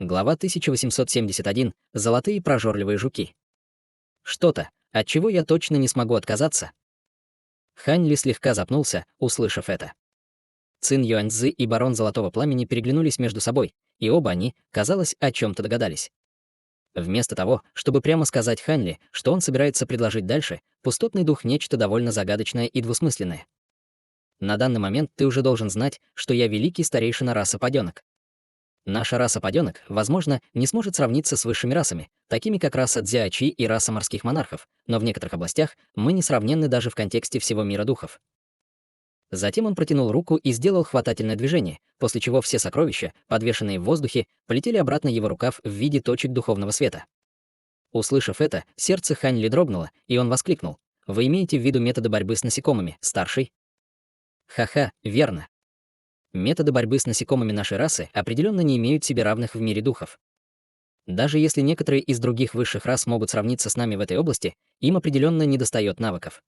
Глава 1871. Золотые прожорливые жуки. Что-то, от чего я точно не смогу отказаться. Хань Ли слегка запнулся, услышав это. Цин Юаньцзы и барон Золотого Пламени переглянулись между собой, и оба они, казалось, о чем-то догадались. Вместо того, чтобы прямо сказать Хань Ли, что он собирается предложить дальше, пустотный дух нечто довольно загадочное и двусмысленное. На данный момент ты уже должен знать, что я великий старейшина раса падёнок. Наша раса падёнок, возможно, не сможет сравниться с высшими расами, такими как раса Дзяочи и раса морских монархов, но в некоторых областях мы несравненны даже в контексте всего мира духов. Затем он протянул руку и сделал хватательное движение, после чего все сокровища, подвешенные в воздухе, полетели обратно в его рукав в виде точек духовного света. Услышав это, сердце Хань Ли дрогнуло, и он воскликнул: «Вы имеете в виду методы борьбы с насекомыми, старший?» «Ха-ха, верно. Методы борьбы с насекомыми нашей расы определенно не имеют себе равных в мире духов. Даже если некоторые из других высших рас могут сравниться с нами в этой области, им определенно недостает навыков.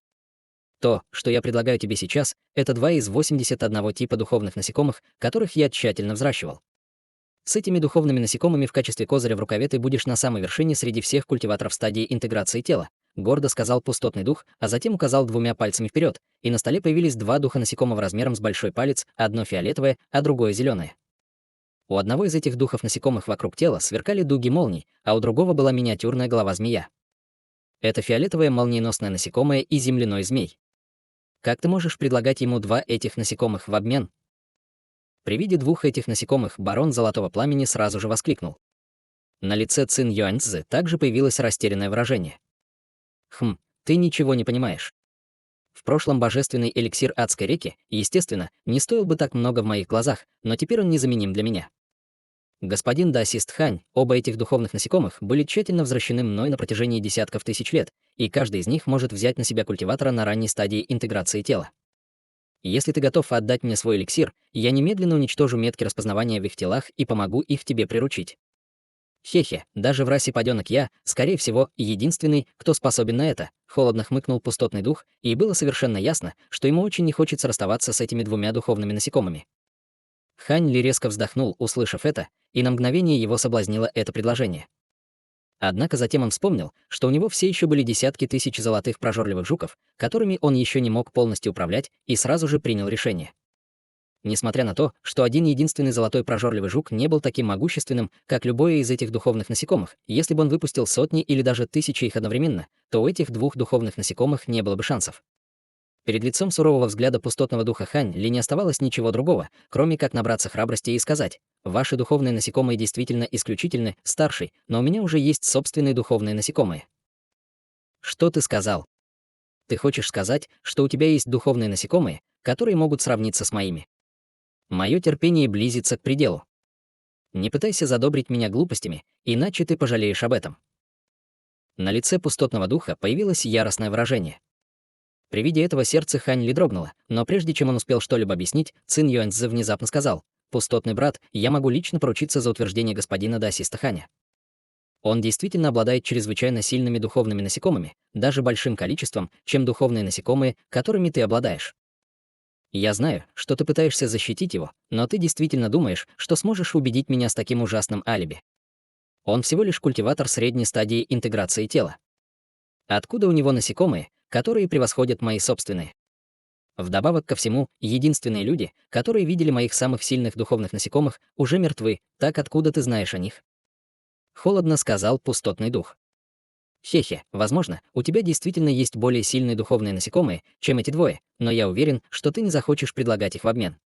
То, что я предлагаю тебе сейчас, это 2 из 81 типа духовных насекомых, которых я тщательно взращивал. С этими духовными насекомыми в качестве козыря в рукаве ты будешь на самой вершине среди всех культиваторов стадии интеграции тела», гордо сказал пустотный дух, а затем указал 2 пальцами вперед, и на столе появились 2 духа насекомого размером с большой палец, одно фиолетовое, а другое зеленое. У одного из этих духов насекомых вокруг тела сверкали дуги молний, а у другого была миниатюрная голова змея. Это фиолетовое молниеносное насекомое и земляной змей. Как ты можешь предлагать ему 2 этих насекомых в обмен? При виде 2 этих насекомых барон Золотого Пламени сразу же воскликнул. На лице Цин Юаньцзы также появилось растерянное выражение. Ты ничего не понимаешь. В прошлом божественный эликсир адской реки, естественно, не стоил бы так много в моих глазах, но теперь он незаменим для меня. Господин даосист Хань, оба этих духовных насекомых были тщательно взращены мной на протяжении десятков тысяч лет, и каждый из них может взять на себя культиватора на ранней стадии интеграции тела. Если ты готов отдать мне свой эликсир, я немедленно уничтожу метки распознавания в их телах и помогу их тебе приручить. Хе-хе, даже в расе падёнок я, скорее всего, единственный, кто способен на это, холодно хмыкнул пустотный дух, и было совершенно ясно, что ему очень не хочется расставаться с этими 2 духовными насекомыми. Хань Ли резко вздохнул, услышав это, и на мгновение его соблазнило это предложение. Однако затем он вспомнил, что у него все еще были десятки тысяч золотых прожорливых жуков, которыми он еще не мог полностью управлять, и сразу же принял решение. Несмотря на то, что один единственный золотой прожорливый жук не был таким могущественным, как любое из этих духовных насекомых, если бы он выпустил сотни или даже тысячи их одновременно, то у этих 2 духовных насекомых не было бы шансов. Перед лицом сурового взгляда пустотного духа Хань Ли не оставалось ничего другого, кроме как набраться храбрости и сказать: «Ваши духовные насекомые действительно исключительны, старший, но у меня уже есть собственные духовные насекомые». «Что ты сказал? Ты хочешь сказать, что у тебя есть духовные насекомые, которые могут сравниться с моими? Мое терпение близится к пределу. Не пытайся задобрить меня глупостями, иначе ты пожалеешь об этом». На лице пустотного духа появилось яростное выражение. При виде этого сердце Хань Ли дрогнуло, но прежде чем он успел что-либо объяснить, Цин Юаньцзы внезапно сказал: «Пустотный брат, я могу лично поручиться за утверждение господина даосиста Ханя. Он действительно обладает чрезвычайно сильными духовными насекомыми, даже большим количеством, чем духовные насекомые, которыми ты обладаешь. Я знаю, что ты пытаешься защитить его, но ты действительно думаешь, что сможешь убедить меня с таким ужасным алиби. Он всего лишь культиватор средней стадии интеграции тела. Откуда у него насекомые, которые превосходят мои собственные? Вдобавок ко всему, единственные люди, которые видели моих самых сильных духовных насекомых, уже мертвы, так откуда ты знаешь о них?» Холодно сказал пустотный дух. «Хе-хе, возможно, у тебя действительно есть более сильные духовные насекомые, чем эти 2, но я уверен, что ты не захочешь предлагать их в обмен.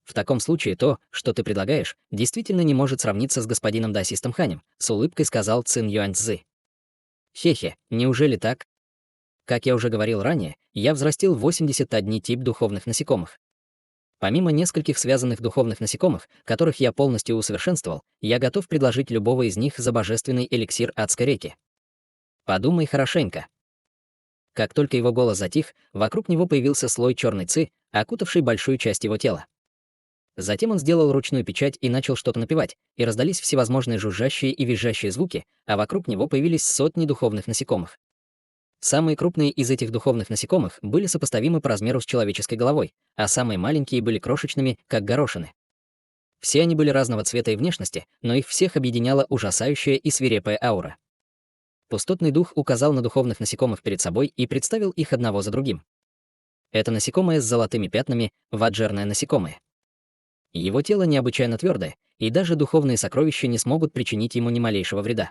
В таком случае то, что ты предлагаешь, действительно не может сравниться с господином даосистом Ханем», с улыбкой сказал Цин Юаньцзы. «Хе-хе, неужели так? Как я уже говорил ранее, я взрастил 81 тип духовных насекомых. Помимо нескольких связанных духовных насекомых, которых я полностью усовершенствовал, я готов предложить любого из них за божественный эликсир адской реки. Подумай хорошенько». Как только его голос затих, вокруг него появился слой черной ци, окутавший большую часть его тела. Затем он сделал ручную печать и начал что-то напевать, и раздались всевозможные жужжащие и визжащие звуки, а вокруг него появились сотни духовных насекомых. Самые крупные из этих духовных насекомых были сопоставимы по размеру с человеческой головой, а самые маленькие были крошечными, как горошины. Все они были разного цвета и внешности, но их всех объединяла ужасающая и свирепая аура. Пустотный дух указал на духовных насекомых перед собой и представил их одного за другим. Это насекомое с золотыми пятнами — ваджерное насекомое. Его тело необычайно твердое, и даже духовные сокровища не смогут причинить ему ни малейшего вреда.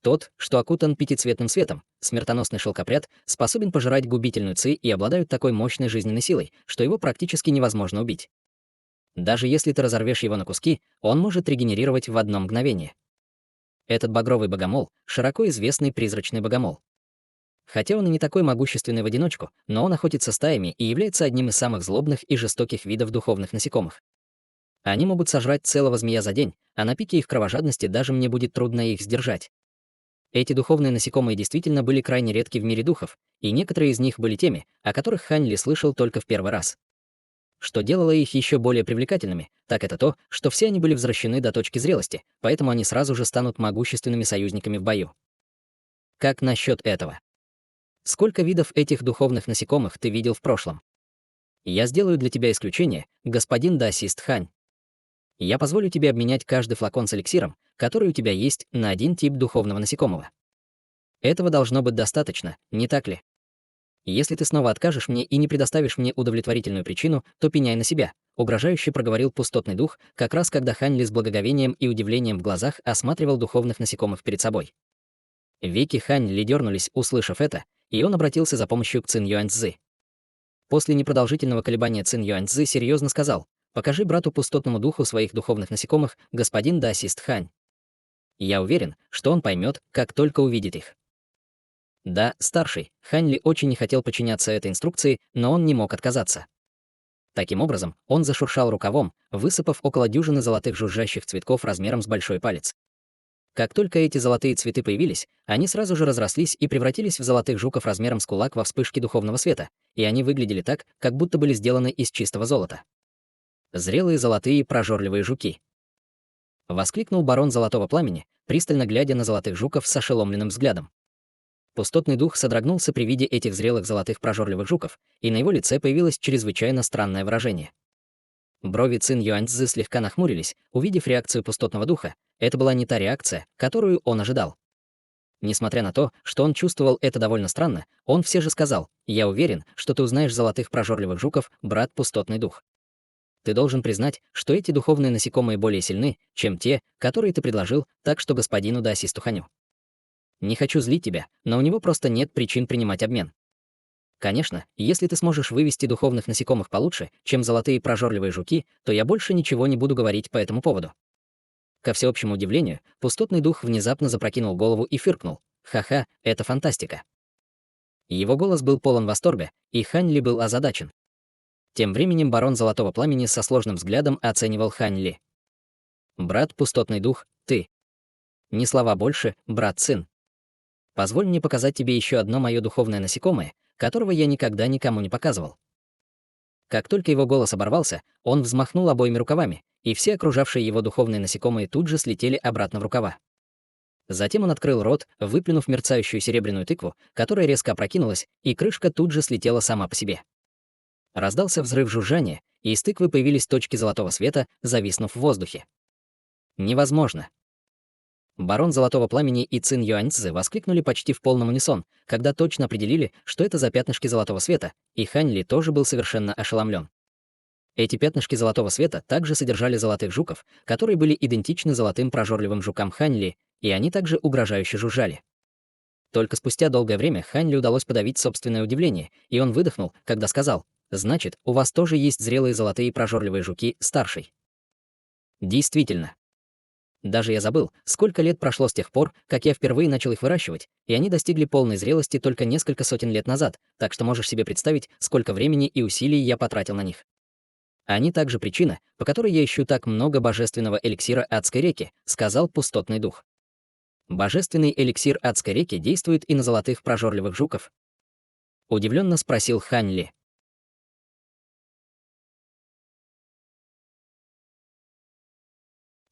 Тот, что окутан пятицветным светом, смертоносный шелкопряд, способен пожирать губительную ци и обладает такой мощной жизненной силой, что его практически невозможно убить. Даже если ты разорвешь его на куски, он может регенерировать в одно мгновение. Этот багровый богомол — широко известный призрачный богомол. Хотя он и не такой могущественный в одиночку, но он охотится стаями и является одним из самых злобных и жестоких видов духовных насекомых. Они могут сожрать целого змея за день, а на пике их кровожадности даже мне будет трудно их сдержать. Эти духовные насекомые действительно были крайне редки в мире духов, и некоторые из них были теми, о которых Хань Ли слышал только в первый раз. Что делало их еще более привлекательными, так это то, что все они были возвращены до точки зрелости, поэтому они сразу же станут могущественными союзниками в бою. Как насчет этого? Сколько видов этих духовных насекомых ты видел в прошлом? Я сделаю для тебя исключение, господин Даосист Хань. Я позволю тебе обменять каждый флакон с эликсиром, который у тебя есть, на один тип духовного насекомого. Этого должно быть достаточно, не так ли? Если ты снова откажешь мне и не предоставишь мне удовлетворительную причину, то пеняй на себя, угрожающе проговорил пустотный дух, как раз когда Хань Ли с благоговением и удивлением в глазах осматривал духовных насекомых перед собой. Веки Хань Ли дернулись, услышав это, и он обратился за помощью к Цин Юаньцзы. После непродолжительного колебания Цин Юаньцзы серьезно сказал: «Покажи брату пустотному духу своих духовных насекомых, господин Даосист Хань. Я уверен, что он поймет, как только увидит их». Да, старший, Хань Ли очень не хотел подчиняться этой инструкции, но он не мог отказаться. Таким образом, он зашуршал рукавом, высыпав около дюжины золотых жужжащих цветков размером с большой палец. Как только эти золотые цветы появились, они сразу же разрослись и превратились в золотых жуков размером с кулак во вспышке духовного света, и они выглядели так, как будто были сделаны из чистого золота. Зрелые золотые прожорливые жуки. Воскликнул барон Золотого Пламени, пристально глядя на золотых жуков с ошеломленным взглядом. Пустотный дух содрогнулся при виде этих зрелых золотых прожорливых жуков, и на его лице появилось чрезвычайно странное выражение. Брови Цин Юаньцзы слегка нахмурились, увидев реакцию пустотного духа. Это была не та реакция, которую он ожидал. Несмотря на то, что он чувствовал это довольно странно, он все же сказал: «Я уверен, что ты узнаешь золотых прожорливых жуков, брат пустотный дух. Ты должен признать, что эти духовные насекомые более сильны, чем те, которые ты предложил, так что господину Даосисту Ханю. Не хочу злить тебя, но у него просто нет причин принимать обмен. Конечно, если ты сможешь вывести духовных насекомых получше, чем золотые прожорливые жуки, то я больше ничего не буду говорить по этому поводу». Ко всеобщему удивлению, пустотный дух внезапно запрокинул голову и фыркнул: «Ха-ха, это фантастика». Его голос был полон восторга, и Хань Ли был озадачен. Тем временем барон Золотого Пламени со сложным взглядом оценивал Хань Ли. «Брат пустотный дух, ты. Ни слова больше, брат Цин. Позволь мне показать тебе еще одно мое духовное насекомое, которого я никогда никому не показывал». Как только его голос оборвался, он взмахнул обоими рукавами, и все окружавшие его духовные насекомые тут же слетели обратно в рукава. Затем он открыл рот, выплюнув мерцающую серебряную тыкву, которая резко опрокинулась, и крышка тут же слетела сама по себе. Раздался взрыв жужжания, и из тыквы появились точки золотого света, зависнув в воздухе. «Невозможно!» Барон Золотого Пламени и Цин Юаньцзы воскликнули почти в полном унисон, когда точно определили, что это за пятнышки золотого света, и Хань Ли тоже был совершенно ошеломлен. Эти пятнышки золотого света также содержали золотых жуков, которые были идентичны золотым прожорливым жукам Хань Ли, и они также угрожающе жужжали. Только спустя долгое время Хань Ли удалось подавить собственное удивление, и он выдохнул, когда сказал: «Значит, у вас тоже есть зрелые золотые прожорливые жуки, старший». Действительно. Даже я забыл, сколько лет прошло с тех пор, как я впервые начал их выращивать, и они достигли полной зрелости только несколько сотен лет назад, так что можешь себе представить, сколько времени и усилий я потратил на них. Они также причина, по которой я ищу так много божественного эликсира Адской реки, сказал пустотный дух. Божественный эликсир Адской реки действует и на золотых прожорливых жуков? Удивленно спросил Хань Ли.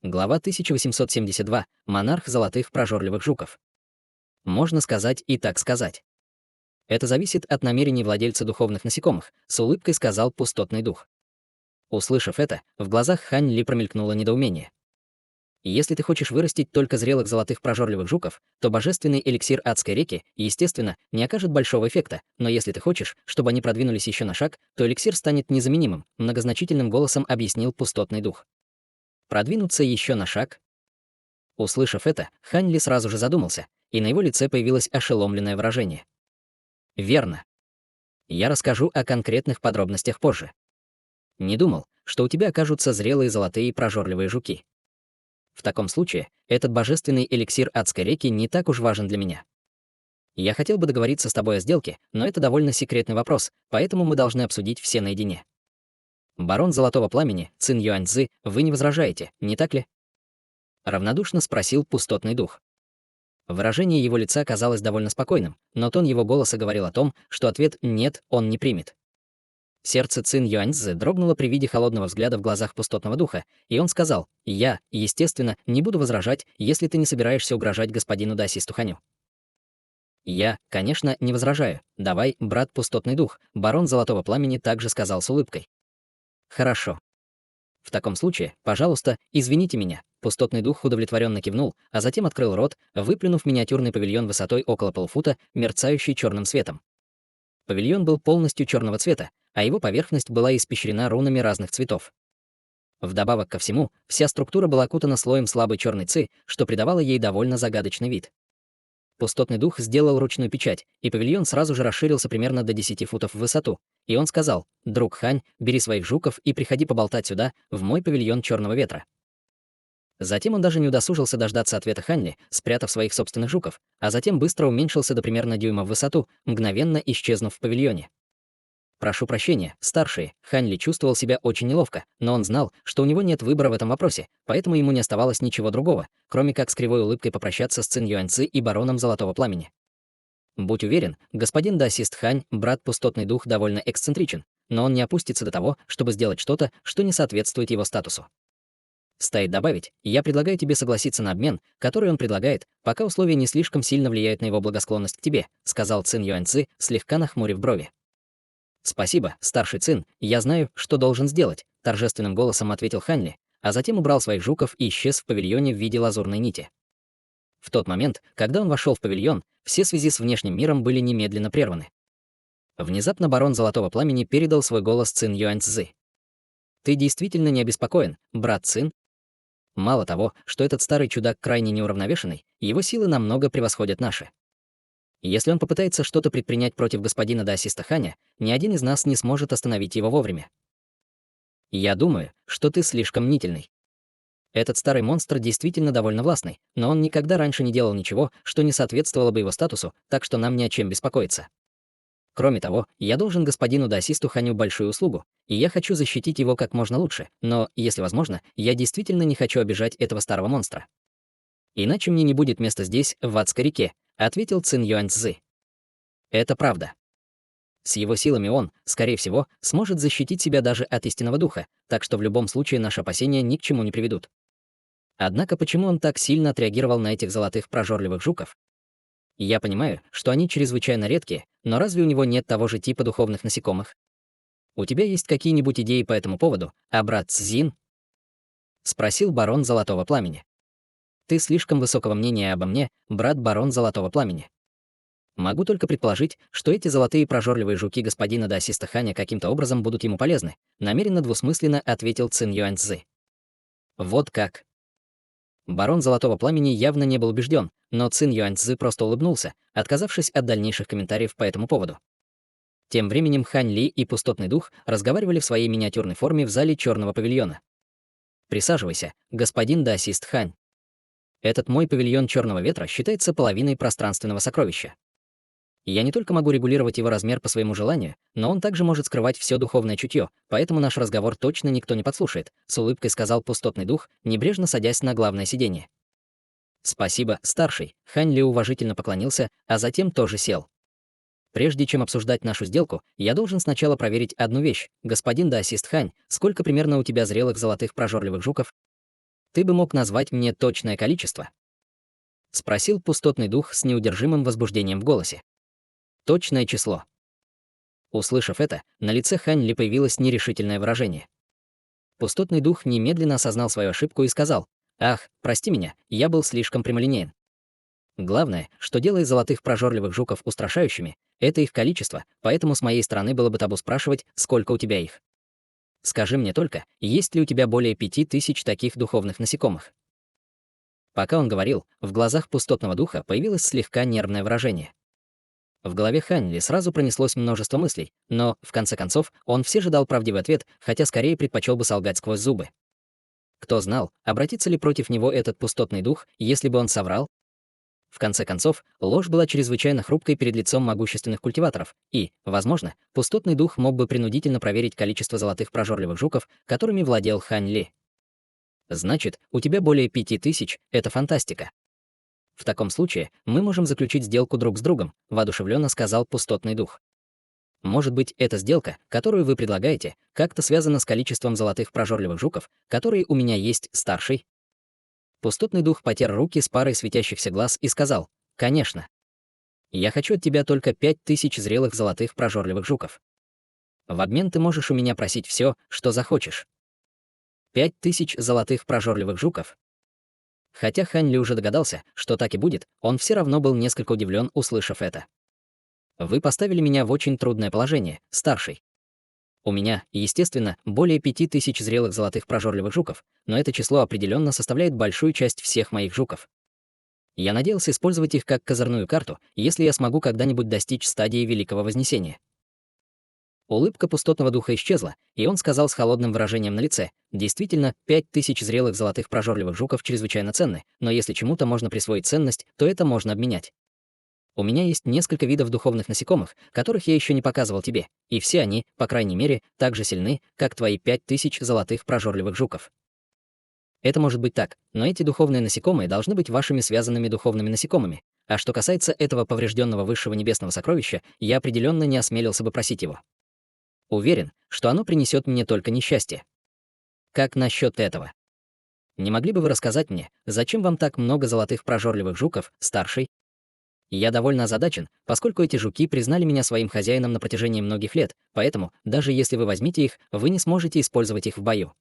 Глава 1872. Монарх золотых прожорливых жуков. Можно сказать и так сказать. Это зависит от намерений владельца духовных насекомых, с улыбкой сказал пустотный дух. Услышав это, в глазах Хань Ли промелькнуло недоумение. Если ты хочешь вырастить только зрелых золотых прожорливых жуков, то божественный эликсир адской реки, естественно, не окажет большого эффекта, но если ты хочешь, чтобы они продвинулись еще на шаг, то эликсир станет незаменимым, многозначительным голосом объяснил пустотный дух. Продвинуться еще на шаг? Услышав это, Хань Ли сразу же задумался, и на его лице появилось ошеломленное выражение. Верно. Я расскажу о конкретных подробностях позже. Не думал, что у тебя окажутся зрелые золотые прожорливые жуки. В таком случае, этот божественный эликсир адской реки не так уж важен для меня. Я хотел бы договориться с тобой о сделке, но это довольно секретный вопрос, поэтому мы должны обсудить все наедине. Барон Золотого Пламени, Цин Юаньцзы, вы не возражаете, не так ли? Равнодушно спросил пустотный дух. Выражение его лица казалось довольно спокойным, но тон его голоса говорил о том, что ответ «нет» он не примет. Сердце Цин Юаньцзы дрогнуло при виде холодного взгляда в глазах пустотного духа, и он сказал: «Я, естественно, не буду возражать, если ты не собираешься угрожать господину Даси Стуханю». «Я, конечно, не возражаю. Давай, брат пустотный дух», барон Золотого Пламени также сказал с улыбкой. «Хорошо. В таком случае, пожалуйста, извините меня». Пустотный дух удовлетворенно кивнул, а затем открыл рот, выплюнув миниатюрный павильон высотой около полфута, мерцающий черным светом. Павильон был полностью черного цвета, а его поверхность была испещрена рунами разных цветов. Вдобавок ко всему, вся структура была окутана слоем слабой черной ци, что придавало ей довольно загадочный вид. Пустотный дух сделал ручную печать, и павильон сразу же расширился примерно до 10 футов в высоту, и он сказал: «Друг Хань, бери своих жуков и приходи поболтать сюда, в мой павильон черного ветра». Затем он даже не удосужился дождаться ответа Ханьли, спрятав своих собственных жуков, а затем быстро уменьшился до примерно дюйма в высоту, мгновенно исчезнув в павильоне. Прошу прощения, старший, Ханьли чувствовал себя очень неловко, но он знал, что у него нет выбора в этом вопросе, поэтому ему не оставалось ничего другого, кроме как с кривой улыбкой попрощаться с Цин Юаньцзы и бароном Золотого Пламени. Будь уверен, господин Даосист Хань, брат пустотный дух, довольно эксцентричен, но он не опустится до того, чтобы сделать что-то, что не соответствует его статусу. Стоит добавить, я предлагаю тебе согласиться на обмен, который он предлагает, пока условия не слишком сильно влияют на его благосклонность к тебе, сказал Цин Юаньцзы, слегка нахмурив брови. «Спасибо, старший Цин, я знаю, что должен сделать», — торжественным голосом ответил Ханьли, а затем убрал своих жуков и исчез в павильоне в виде лазурной нити. В тот момент, когда он вошел в павильон, все связи с внешним миром были немедленно прерваны. Внезапно барон Золотого Пламени передал свой голос Цин Юаньцзы. «Ты действительно не обеспокоен, брат Цин?» Мало того, что этот старый чудак крайне неуравновешенный, его силы намного превосходят наши. Если он попытается что-то предпринять против господина Даосиста Ханя, ни один из нас не сможет остановить его вовремя. Я думаю, что ты слишком мнительный. Этот старый монстр действительно довольно властный, но он никогда раньше не делал ничего, что не соответствовало бы его статусу, так что нам не о чем беспокоиться. Кроме того, я должен господину Даосисту Ханю большую услугу, и я хочу защитить его как можно лучше, но, если возможно, я действительно не хочу обижать этого старого монстра. Иначе мне не будет места здесь, в адской реке, ответил Цин Юаньцзы. Это правда. С его силами он, скорее всего, сможет защитить себя даже от истинного духа, так что в любом случае наши опасения ни к чему не приведут. Однако почему он так сильно отреагировал на этих золотых прожорливых жуков? Я понимаю, что они чрезвычайно редкие, но разве у него нет того же типа духовных насекомых? У тебя есть какие-нибудь идеи по этому поводу, а брат Цзин? Спросил барон Золотого Пламени. Ты слишком высокого мнения обо мне, брат барон Золотого Пламени. Могу только предположить, что эти золотые прожорливые жуки господина Даосиста Ханя каким-то образом будут ему полезны, намеренно двусмысленно ответил Цин Юаньцзы. Вот как. Барон Золотого Пламени явно не был убежден, но Цин Юаньцзы просто улыбнулся, отказавшись от дальнейших комментариев по этому поводу. Тем временем Хань Ли и Пустотный Дух разговаривали в своей миниатюрной форме в зале черного павильона. «Присаживайся, господин Даосист Хань. Этот мой павильон черного ветра считается половиной пространственного сокровища. Я не только могу регулировать его размер по своему желанию, но он также может скрывать все духовное чутье, поэтому наш разговор точно никто не подслушает», — с улыбкой сказал Пустотный Дух, небрежно садясь на главное сиденье. «Спасибо, старший», — Хань Ли уважительно поклонился, а затем тоже сел. «Прежде чем обсуждать нашу сделку, я должен сначала проверить одну вещь. Господин Даосист Хань, сколько примерно у тебя зрелых золотых прожорливых жуков? Ты бы мог назвать мне точное количество?» — спросил Пустотный Дух с неудержимым возбуждением в голосе. Точное число. Услышав это, на лице Хань Ли появилось нерешительное выражение. Пустотный дух немедленно осознал свою ошибку и сказал: «Ах, прости меня, я был слишком прямолинеен. Главное, что делает золотых прожорливых жуков устрашающими, это их количество, поэтому с моей стороны было бы табу спрашивать, сколько у тебя их. Скажи мне только, есть ли у тебя более 5000 таких духовных насекомых?» Пока он говорил, в глазах пустотного духа появилось слегка нервное выражение. В голове Хань Ли сразу пронеслось множество мыслей, но, в конце концов, он все же дал правдивый ответ, хотя скорее предпочел бы солгать сквозь зубы. Кто знал, обратится ли против него этот пустотный дух, если бы он соврал? В конце концов, ложь была чрезвычайно хрупкой перед лицом могущественных культиваторов, и, возможно, пустотный дух мог бы принудительно проверить количество золотых прожорливых жуков, которыми владел Хань Ли. Значит, у тебя более 5000 — это фантастика. В таком случае мы можем заключить сделку друг с другом, воодушевленно сказал пустотный дух. Может быть, эта сделка, которую вы предлагаете, как-то связана с количеством золотых прожорливых жуков, которые у меня есть, старший? Пустотный дух потер руки с парой светящихся глаз и сказал: «Конечно. Я хочу от тебя только 5000 зрелых золотых прожорливых жуков. В обмен ты можешь у меня просить все, что захочешь. 5000 золотых прожорливых жуков». Хотя Хань Ли уже догадался, что так и будет, он все равно был несколько удивлен, услышав это. «Вы поставили меня в очень трудное положение, старший. У меня, естественно, более 5000 зрелых золотых прожорливых жуков, но это число определенно составляет большую часть всех моих жуков. Я надеялся использовать их как козырную карту, если я смогу когда-нибудь достичь стадии Великого Вознесения». Улыбка пустотного духа исчезла, и он сказал с холодным выражением на лице: «Действительно, 5000 зрелых золотых прожорливых жуков чрезвычайно ценны, но если чему-то можно присвоить ценность, то это можно обменять. У меня есть несколько видов духовных насекомых, которых я еще не показывал тебе, и все они, по крайней мере, так же сильны, как твои 5000 золотых прожорливых жуков. Это может быть так, но эти духовные насекомые должны быть вашими связанными духовными насекомыми, а что касается этого поврежденного высшего небесного сокровища, я определенно не осмелился бы просить его. Уверен, что оно принесет мне только несчастье. Как насчет этого? Не могли бы вы рассказать мне, зачем вам так много золотых прожорливых жуков, старший? Я довольно озадачен, поскольку эти жуки признали меня своим хозяином на протяжении многих лет, поэтому, даже если вы возьмете их, вы не сможете использовать их в бою.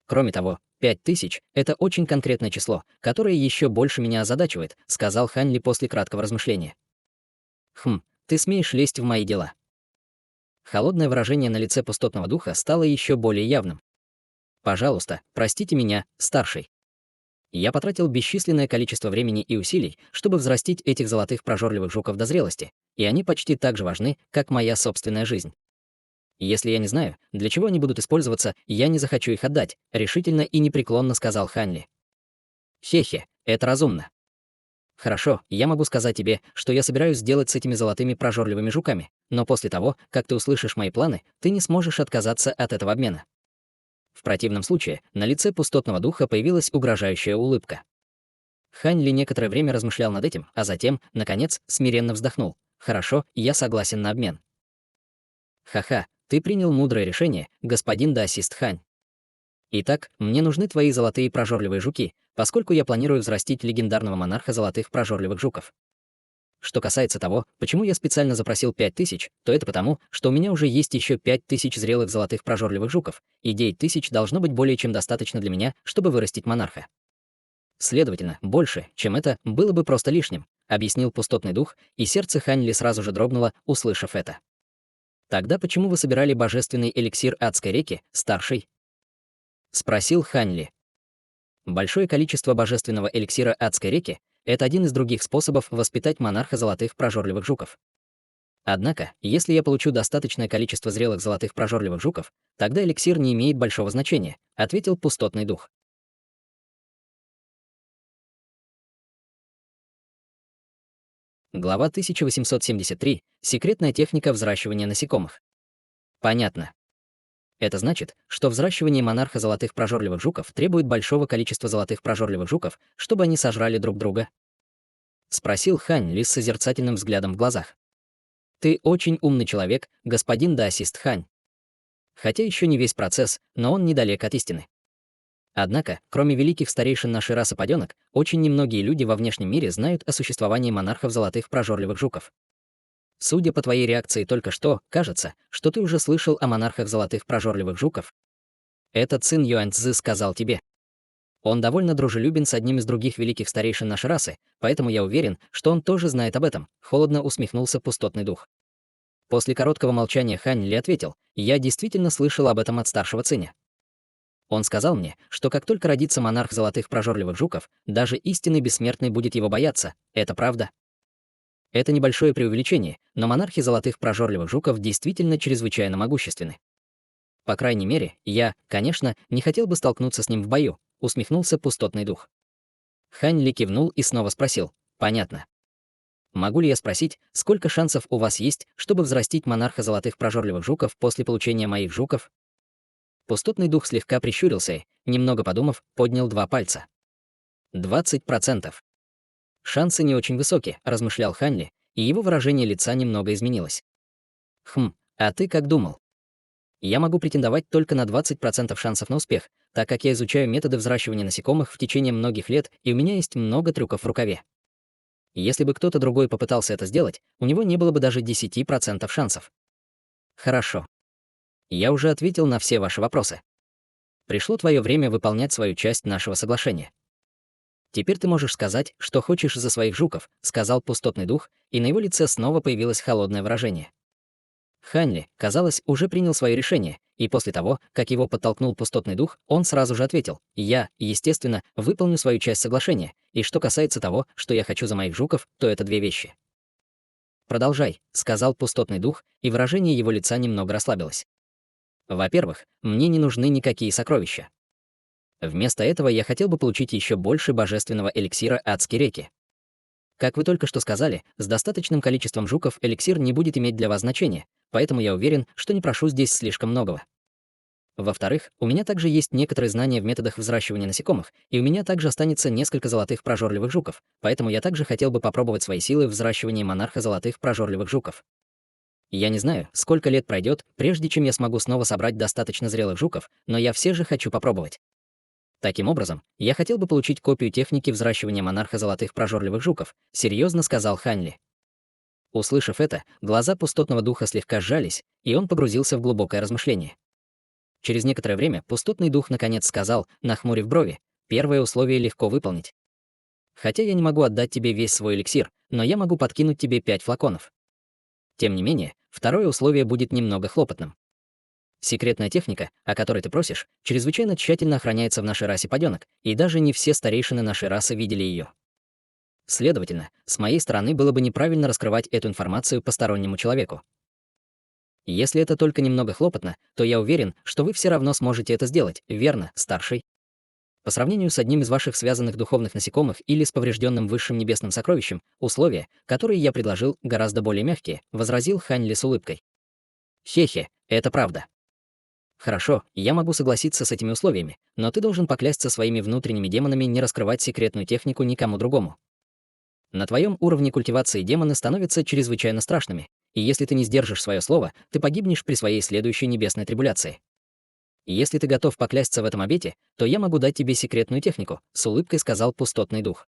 Кроме того, 5000 — это очень конкретное число, которое еще больше меня озадачивает, сказал Хань Ли после краткого размышления. Ты смеешь лезть в мои дела. Холодное выражение на лице пустотного духа стало еще более явным. «Пожалуйста, простите меня, старший. Я потратил бесчисленное количество времени и усилий, чтобы взрастить этих золотых прожорливых жуков до зрелости, и они почти так же важны, как моя собственная жизнь. Если я не знаю, для чего они будут использоваться, я не захочу их отдать», — решительно и непреклонно сказал Хань Ли. «Хе-хе, это разумно. Хорошо, я могу сказать тебе, что я собираюсь сделать с этими золотыми прожорливыми жуками, но после того, как ты услышишь мои планы, ты не сможешь отказаться от этого обмена». В противном случае на лице пустотного духа появилась угрожающая улыбка. Хань Ли некоторое время размышлял над этим, а затем, наконец, смиренно вздохнул. «Хорошо, я согласен на обмен». «Ха-ха, ты принял мудрое решение, господин Даосист Хань. Итак, мне нужны твои золотые прожорливые жуки, поскольку я планирую взрастить легендарного монарха золотых прожорливых жуков. Что касается того, почему я специально запросил 5000, то это потому, что у меня уже есть еще 5000 зрелых золотых прожорливых жуков, и 9000 должно быть более чем достаточно для меня, чтобы вырастить монарха. Следовательно, больше, чем это, было бы просто лишним, объяснил пустотный дух, и сердце Хань Ли сразу же дрогнуло, услышав это. «Тогда почему вы собирали божественный эликсир адской реки, старший?» — спросил Хань Ли. Большое количество божественного эликсира адской реки — это один из других способов воспитать монарха золотых прожорливых жуков. Однако, если я получу достаточное количество зрелых золотых прожорливых жуков, тогда эликсир не имеет большого значения, ответил пустотный дух. Глава 1873. Секретная техника взращивания насекомых. Понятно. Это значит, что взращивание монарха золотых прожорливых жуков требует большого количества золотых прожорливых жуков, чтобы они сожрали друг друга? Спросил Хань Ли с созерцательным взглядом в глазах. Ты очень умный человек, господин Даосист Хань. Хотя еще не весь процесс, но он недалек от истины. Однако, кроме великих старейшин нашей расы паденок, очень немногие люди во внешнем мире знают о существовании монархов золотых прожорливых жуков. Судя по твоей реакции только что, кажется, что ты уже слышал о монархах золотых прожорливых жуков. Это Цин Юаньцзы сказал тебе. Он довольно дружелюбен с одним из других великих старейшин нашей расы, поэтому я уверен, что он тоже знает об этом», — холодно усмехнулся пустотный дух. После короткого молчания Хань Ли ответил: «Я действительно слышал об этом от старшего Циня. Он сказал мне, что как только родится монарх золотых прожорливых жуков, даже истинный бессмертный будет его бояться. Это правда?» Это небольшое преувеличение, но монархи золотых прожорливых жуков действительно чрезвычайно могущественны. По крайней мере, я, конечно, не хотел бы столкнуться с ним в бою, усмехнулся пустотный дух. Хань Ли кивнул и снова спросил: «Понятно. Могу ли я спросить, сколько шансов у вас есть, чтобы взрастить монарха золотых прожорливых жуков после получения моих жуков?» Пустотный дух слегка прищурился и, немного подумав, поднял 2 пальца. 20%. Шансы не очень высокие, размышлял Хань Ли, и его выражение лица немного изменилось. А ты как думал? Я могу претендовать только на 20% шансов на успех, так как я изучаю методы взращивания насекомых в течение многих лет, и у меня есть много трюков в рукаве. Если бы кто-то другой попытался это сделать, у него не было бы даже 10% шансов. Хорошо. Я уже ответил на все ваши вопросы. Пришло твое время выполнять свою часть нашего соглашения. Теперь ты можешь сказать, что хочешь за своих жуков, сказал пустотный дух, и на его лице снова появилось холодное выражение. Хань Ли, казалось, уже принял свое решение, и после того, как его подтолкнул пустотный дух, он сразу же ответил: «Я, естественно, выполню свою часть соглашения, и что касается того, что я хочу за моих жуков, то это 2 вещи». «Продолжай», — сказал пустотный дух, и выражение его лица немного расслабилось. «Во-первых, мне не нужны никакие сокровища. Вместо этого я хотел бы получить еще больше божественного эликсира адской реки. Как вы только что сказали, с достаточным количеством жуков эликсир не будет иметь для вас значения, поэтому я уверен, что не прошу здесь слишком многого. Во-вторых, у меня также есть некоторые знания в методах взращивания насекомых, и у меня также останется несколько золотых прожорливых жуков, поэтому я также хотел бы попробовать свои силы в взращивании монарха золотых прожорливых жуков. Я не знаю, сколько лет пройдет, прежде чем я смогу снова собрать достаточно зрелых жуков, но я все же хочу попробовать. Таким образом, я хотел бы получить копию техники взращивания монарха золотых прожорливых жуков, серьезно сказал Хань Ли. Услышав это, глаза пустотного духа слегка сжались, и он погрузился в глубокое размышление. Через некоторое время пустотный дух наконец сказал, нахмурив брови: «Первое условие легко выполнить. Хотя я не могу отдать тебе весь свой эликсир, но я могу подкинуть тебе 5 флаконов. Тем не менее, второе условие будет немного хлопотным. Секретная техника, о которой ты просишь, чрезвычайно тщательно охраняется в нашей расе падёнок, и даже не все старейшины нашей расы видели ее. Следовательно, с моей стороны было бы неправильно раскрывать эту информацию постороннему человеку. Если это только немного хлопотно, то я уверен, что вы все равно сможете это сделать, верно, старший? По сравнению с одним из ваших связанных духовных насекомых или с поврежденным высшим небесным сокровищем, условия, которые я предложил, гораздо более мягкие, возразил Хань Ли с улыбкой. Хе-хе, это правда. Хорошо, я могу согласиться с этими условиями, но ты должен поклясться своими внутренними демонами не раскрывать секретную технику никому другому. На твоем уровне культивации демоны становятся чрезвычайно страшными, и если ты не сдержишь свое слово, ты погибнешь при своей следующей небесной трибуляции. Если ты готов поклясться в этом обете, то я могу дать тебе секретную технику, с улыбкой сказал пустотный дух.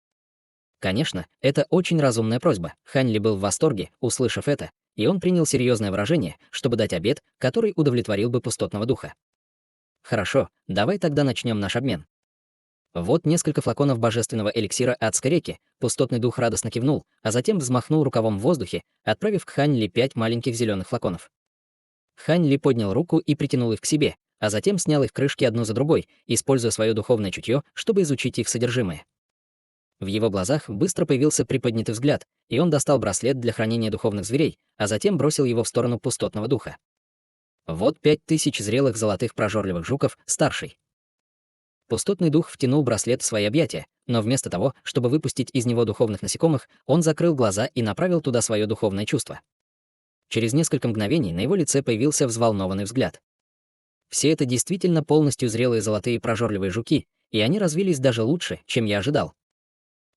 Конечно, это очень разумная просьба. Хань Ли был в восторге, услышав это, и он принял серьезное выражение, чтобы дать обет, который удовлетворил бы пустотного духа. Хорошо, давай тогда начнем наш обмен. Вот несколько флаконов божественного эликсира адской реки. Пустотный дух радостно кивнул, а затем взмахнул рукавом в воздухе, отправив к Хань Ли 5 маленьких зеленых флаконов. Хань Ли поднял руку и притянул их к себе, а затем снял их крышки одну за другой, используя свое духовное чутье, чтобы изучить их содержимое. В его глазах быстро появился приподнятый взгляд, и он достал браслет для хранения духовных зверей, а затем бросил его в сторону пустотного духа. Вот 5000 зрелых золотых прожорливых жуков, старший. Пустотный дух втянул браслет в свои объятия, но вместо того, чтобы выпустить из него духовных насекомых, он закрыл глаза и направил туда свое духовное чувство. Через несколько мгновений на его лице появился взволнованный взгляд. Все это действительно полностью зрелые золотые прожорливые жуки, и они развились даже лучше, чем я ожидал.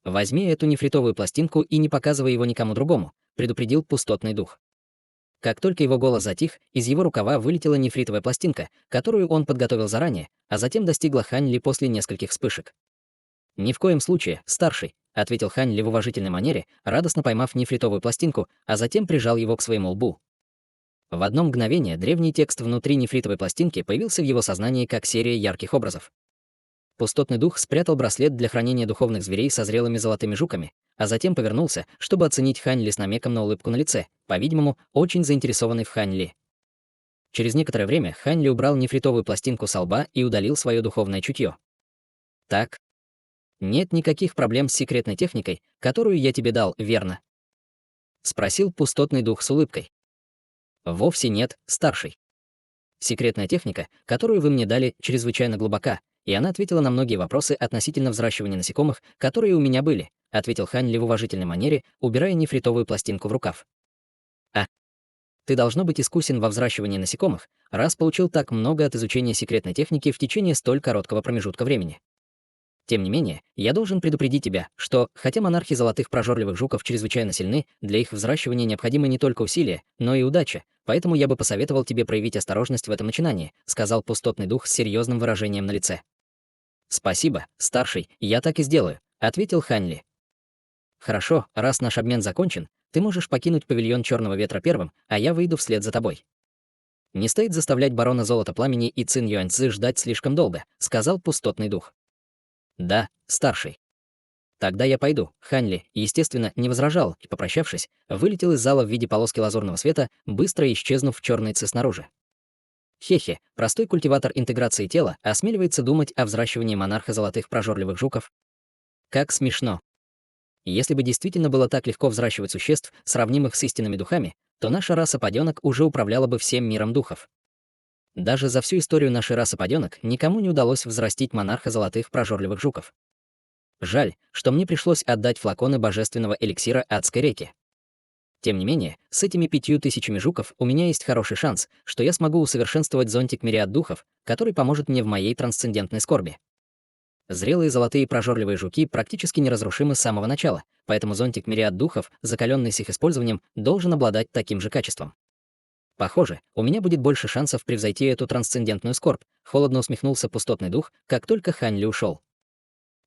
«Возьми эту нефритовую пластинку и не показывай его никому другому», — предупредил пустотный дух. Как только его голос затих, из его рукава вылетела нефритовая пластинка, которую он подготовил заранее, а затем достигла Хань Ли после нескольких вспышек. «Ни в коем случае, старший», — ответил Хань Ли в уважительной манере, радостно поймав нефритовую пластинку, а затем прижал его к своему лбу. В одно мгновение древний текст внутри нефритовой пластинки появился в его сознании как серия ярких образов. Пустотный дух спрятал браслет для хранения духовных зверей со зрелыми золотыми жуками, а затем повернулся, чтобы оценить Хань Ли с намеком на улыбку на лице, по-видимому, очень заинтересованный в Хань Ли. Через некоторое время Хань Ли убрал нефритовую пластинку со лба и удалил свое духовное чутье. «Так. Нет никаких проблем с секретной техникой, которую я тебе дал, верно?» — спросил пустотный дух с улыбкой. «Вовсе нет, старший. Секретная техника, которую вы мне дали, чрезвычайно глубока, и она ответила на многие вопросы относительно взращивания насекомых, которые у меня были», — ответил Хань Ли в уважительной манере, убирая нефритовую пластинку в рукав. «А, ты должно быть искусен во взращивании насекомых, раз получил так много от изучения секретной техники в течение столь короткого промежутка времени. Тем не менее, я должен предупредить тебя, что, хотя монархи золотых прожорливых жуков чрезвычайно сильны, для их взращивания необходимы не только усилия, но и удача, поэтому я бы посоветовал тебе проявить осторожность в этом начинании», — сказал пустотный дух с серьезным выражением на лице. «Спасибо, старший, я так и сделаю», — ответил Хань Ли. «Хорошо, раз наш обмен закончен, ты можешь покинуть павильон Черного ветра первым, а я выйду вслед за тобой». «Не стоит заставлять барона Золота Пламени и Цин Юаньцзы ждать слишком долго», — сказал пустотный дух. «Да, старший». «Тогда я пойду», — Хань Ли, естественно, не возражал и, попрощавшись, вылетел из зала в виде полоски лазурного света, быстро исчезнув в черной ци снаружи. Хе-хе, простой культиватор интеграции тела осмеливается думать о взращивании монарха золотых прожорливых жуков. Как смешно. Если бы действительно было так легко взращивать существ, сравнимых с истинными духами, то наша раса падёнок уже управляла бы всем миром духов. Даже за всю историю нашей расы падёнок никому не удалось взрастить монарха золотых прожорливых жуков. Жаль, что мне пришлось отдать флаконы божественного эликсира адской реки. Тем не менее, с этими 5000 жуков у меня есть хороший шанс, что я смогу усовершенствовать зонтик мириад духов, который поможет мне в моей трансцендентной скорби. Зрелые золотые прожорливые жуки практически неразрушимы с самого начала, поэтому зонтик мириад духов, закаленный с их использованием, должен обладать таким же качеством. Похоже, у меня будет больше шансов превзойти эту трансцендентную скорбь, холодно усмехнулся пустотный дух, как только Хань Ли ушел.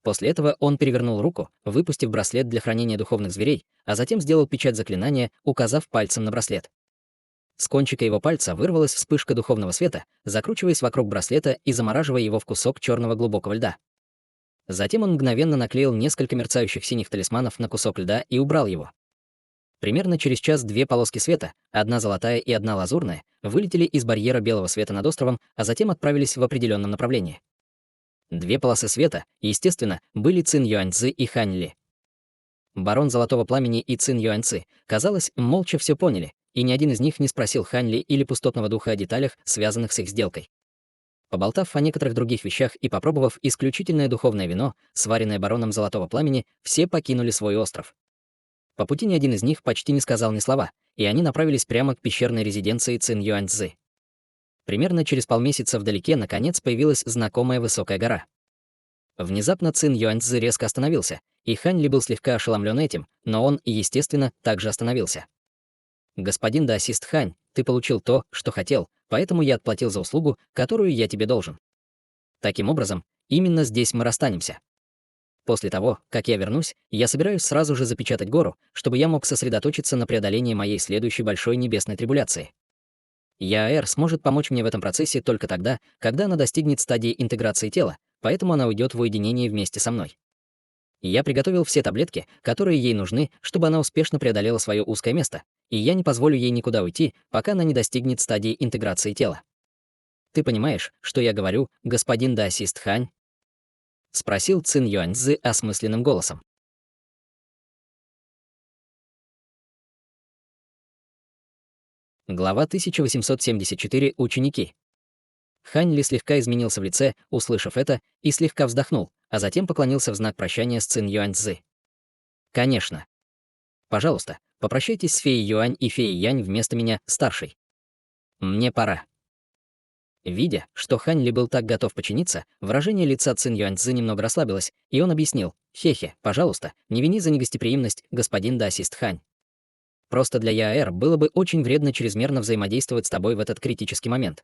После этого он перевернул руку, выпустив браслет для хранения духовных зверей, а затем сделал печать заклинания, указав пальцем на браслет. С кончика его пальца вырвалась вспышка духовного света, закручиваясь вокруг браслета и замораживая его в кусок черного глубокого льда. Затем он мгновенно наклеил несколько мерцающих синих талисманов на кусок льда и убрал его. Примерно через час две полоски света, одна золотая и одна лазурная, вылетели из барьера белого света над островом, а затем отправились в определенном направлении. Две полосы света, естественно, были Цин Юаньцзы и Хань Ли. Барон Золотого Пламени и Цин Юаньцзы, казалось, молча все поняли, и ни один из них не спросил Хань Ли или Пустотного Духа о деталях, связанных с их сделкой. Поболтав о некоторых других вещах и попробовав исключительное духовное вино, сваренное бароном Золотого Пламени, все покинули свой остров. По пути ни один из них почти не сказал ни слова, и они направились прямо к пещерной резиденции Цин Юаньцзы. Примерно через полмесяца вдалеке наконец появилась знакомая высокая гора. Внезапно Цин Юаньцзы резко остановился, и Хань Ли был слегка ошеломлен этим, но он, естественно, также остановился. «Господин даосист Хань, ты получил то, что хотел, поэтому я отплатил за услугу, которую я тебе должен. Таким образом, именно здесь мы расстанемся. После того, как я вернусь, я собираюсь сразу же запечатать гору, чтобы я мог сосредоточиться на преодолении моей следующей большой небесной трибуляции. Яэр сможет помочь мне в этом процессе только тогда, когда она достигнет стадии интеграции тела, поэтому она уйдет в уединение вместе со мной. Я приготовил все таблетки, которые ей нужны, чтобы она успешно преодолела свое узкое место, и я не позволю ей никуда уйти, пока она не достигнет стадии интеграции тела. Ты понимаешь, что я говорю, господин даосист Хань?» — спросил Цин Юаньцзы осмысленным голосом. Глава 1874. Ученики. Хань Ли слегка изменился в лице, услышав это, и слегка вздохнул, а затем поклонился в знак прощания с Цин Юаньцзы. «Конечно. Пожалуйста, попрощайтесь с феей Юань и феей Янь вместо меня, старшей. Мне пора». Видя, что Хань Ли был так готов подчиниться, выражение лица Цин Юаньцзы немного расслабилось, и он объяснил: «Хе-хе, пожалуйста, не вини за негостеприимность, господин даосист Хань. Просто для Яэр было бы очень вредно чрезмерно взаимодействовать с тобой в этот критический момент.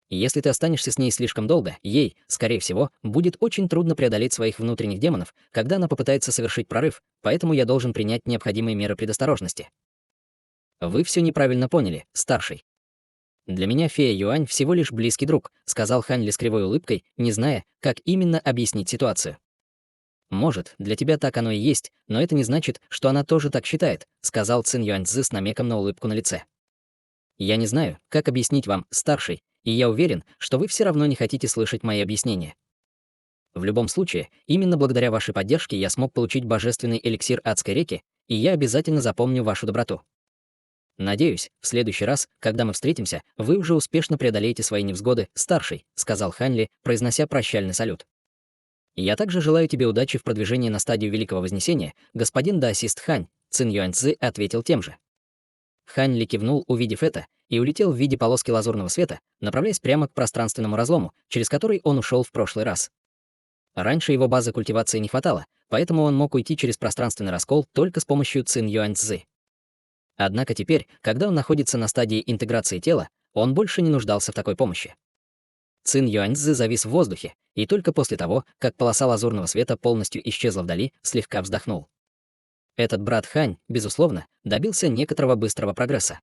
Если ты останешься с ней слишком долго, ей, скорее всего, будет очень трудно преодолеть своих внутренних демонов, когда она попытается совершить прорыв, поэтому я должен принять необходимые меры предосторожности». «Вы все неправильно поняли, старший», «Для меня фея Юань всего лишь близкий друг», — сказал Хань Ли с кривой улыбкой, не зная, как именно объяснить ситуацию. «Может, для тебя так оно и есть, но это не значит, что она тоже так считает», — сказал Цин Юаньцзы с намеком на улыбку на лице. «Я не знаю, как объяснить вам, старший, и я уверен, что вы все равно не хотите слышать мои объяснения. В любом случае, именно благодаря вашей поддержке я смог получить божественный эликсир адской реки, и я обязательно запомню вашу доброту. Надеюсь, в следующий раз, когда мы встретимся, вы уже успешно преодолеете свои невзгоды, старший», — сказал Хань Ли, произнося прощальный салют. «Я также желаю тебе удачи в продвижении на стадию Великого Вознесения, господин даосист Хань», — Цин Юаньцзы ответил тем же. Хань Ли кивнул, увидев это, и улетел в виде полоски лазурного света, направляясь прямо к пространственному разлому, через который он ушел в прошлый раз. Раньше его базы культивации не хватало, поэтому он мог уйти через пространственный раскол только с помощью Цин Юаньцзы. Однако теперь, когда он находится на стадии интеграции тела, он больше не нуждался в такой помощи. Цин Юаньцзы завис в воздухе, и только после того, как полоса лазурного света полностью исчезла вдали, слегка вздохнул. Этот брат Хань, безусловно, добился некоторого быстрого прогресса.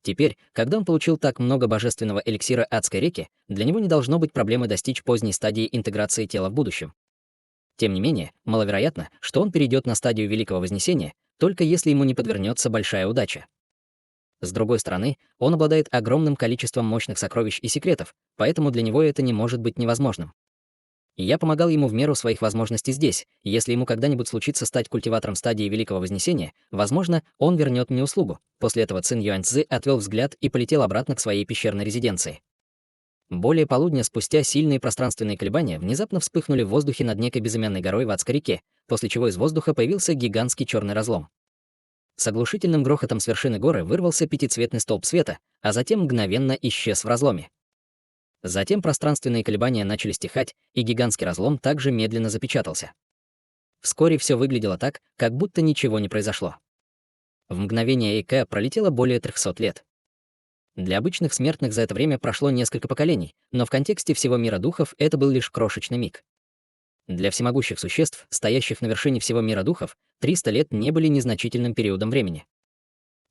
Теперь, когда он получил так много божественного эликсира адской реки, для него не должно быть проблемы достичь поздней стадии интеграции тела в будущем. Тем не менее, маловероятно, что он перейдет на стадию Великого Вознесения, только если ему не подвернется большая удача. С другой стороны, он обладает огромным количеством мощных сокровищ и секретов, поэтому для него это не может быть невозможным. Я помогал ему в меру своих возможностей здесь, и если ему когда-нибудь случится стать культиватором стадии Великого Вознесения, возможно, он вернет мне услугу. После этого Цин Юаньцзы отвел взгляд и полетел обратно к своей пещерной резиденции. Более полудня спустя сильные пространственные колебания внезапно вспыхнули в воздухе над некой безымянной горой в адской реке, после чего из воздуха появился гигантский черный разлом. С оглушительным грохотом с вершины горы вырвался пятицветный столб света, а затем мгновенно исчез в разломе. Затем пространственные колебания начали стихать, и гигантский разлом также медленно запечатался. Вскоре все выглядело так, как будто ничего не произошло. В мгновение Эйка пролетело более 300 лет. Для обычных смертных за это время прошло несколько поколений, но в контексте всего мира духов это был лишь крошечный миг. Для всемогущих существ, стоящих на вершине всего мира духов, 300 лет не были незначительным периодом времени.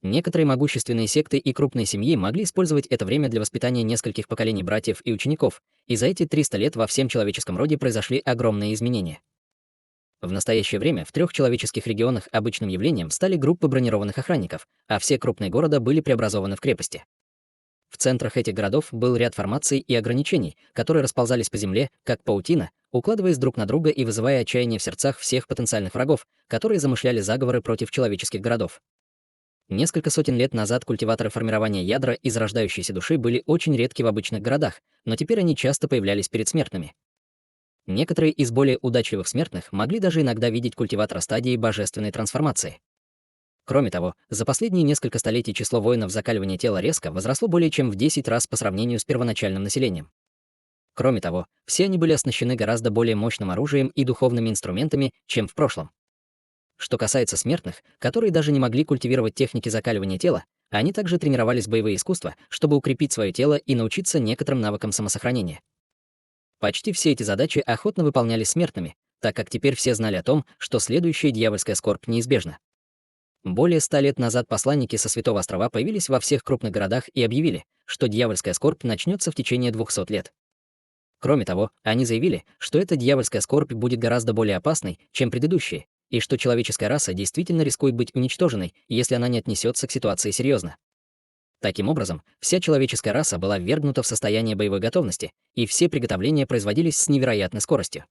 Некоторые могущественные секты и крупные семьи могли использовать это время для воспитания нескольких поколений братьев и учеников, и за эти 300 лет во всем человеческом роде произошли огромные изменения. В настоящее время в 3 человеческих регионах обычным явлением стали группы бронированных охранников, а все крупные города были преобразованы в крепости. В центрах этих городов был ряд формаций и ограничений, которые расползались по земле, как паутина, укладываясь друг на друга и вызывая отчаяние в сердцах всех потенциальных врагов, которые замышляли заговоры против человеческих городов. Несколько сотен лет назад культиваторы формирования ядра и зарождающейся души были очень редки в обычных городах, но теперь они часто появлялись перед смертными. Некоторые из более удачливых смертных могли даже иногда видеть культиватора стадии божественной трансформации. Кроме того, за последние несколько столетий число воинов закаливания тела резко возросло более чем в 10 раз по сравнению с первоначальным населением. Кроме того, все они были оснащены гораздо более мощным оружием и духовными инструментами, чем в прошлом. Что касается смертных, которые даже не могли культивировать техники закаливания тела, они также тренировались в боевые искусства, чтобы укрепить свое тело и научиться некоторым навыкам самосохранения. Почти все эти задачи охотно выполнялись смертными, так как теперь все знали о том, что следующая дьявольская скорбь неизбежна. Более 100 лет назад посланники со Святого Острова появились во всех крупных городах и объявили, что дьявольская скорбь начнется в течение 200 лет. Кроме того, они заявили, что эта дьявольская скорбь будет гораздо более опасной, чем предыдущие, и что человеческая раса действительно рискует быть уничтоженной, если она не отнесется к ситуации серьезно. Таким образом, вся человеческая раса была ввергнута в состояние боевой готовности, и все приготовления производились с невероятной скоростью.